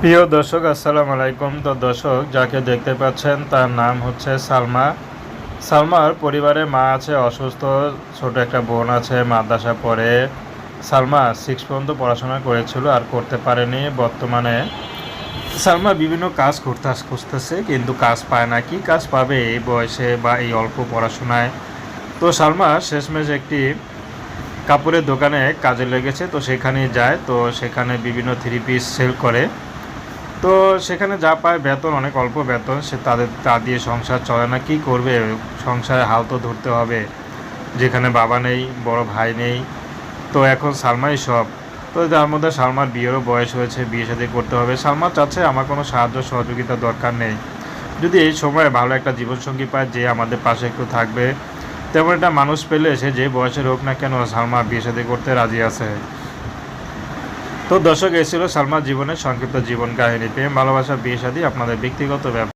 প্রিয় দর্শক আসসালামু আলাইকুম। তো দর্শক যাকে দেখতে পাচ্ছেন তার নাম হচ্ছে সালমা। সালমার পরিবারে মা আছে অসুস্থ, ছোট একটা বোন আছে মাদ্রাসা পড়ে। সালমা 6 পর্যন্ত পড়াশোনা করেছিল আর করতে পারেনি। বর্তমানে সালমা বিভিন্ন কাজ খুঁজতেছে কিন্তু কাজ পায় না। কি কাজ পাবে এই বয়সে বা এই অল্প পড়াশোনায়? তো সালমা শেষমেশ একটি কাপড়ের দোকানে কাজে লেগেছে, তো সেখানে যায়। তো সেখানে বিভিন্ন থ্রি পিস সেল করে। তো সেখানে যা পায় বেতন অনেক অল্প বেতন, সে তা দিয়ে সংসার চলে না। কি করবে, সংসারে হাল তো ধরতে হবে, যেখানে বাবা নেই, বড় ভাই নেই। তো এখন সালমাই সব। তো তার মধ্যে সালমার বিয়েরও বয়স হয়েছে, বিয়ে শাদী করতে হবে। সালমা চাচ্ছে আমার কোনো সাহায্য সহযোগিতা দরকার নেই, যদি এই সময়ে ভালো একটা জীবনসঙ্গী পায় যে আমাদের পাশে একটু থাকবে, তেমন একটা মানুষ পেলে সে যে বয়সের হোক না কেন সালমা বিয়ে শাদী করতে রাজি আছে। তো দর্শক, এই ছিল সালমার জীবনের সংক্ষিপ্ত জীবন কাহিনী। প্রেম, ভালোবাসা, বিয়ে শাদী আপনাদের ব্যক্তিগত ব্যাপার।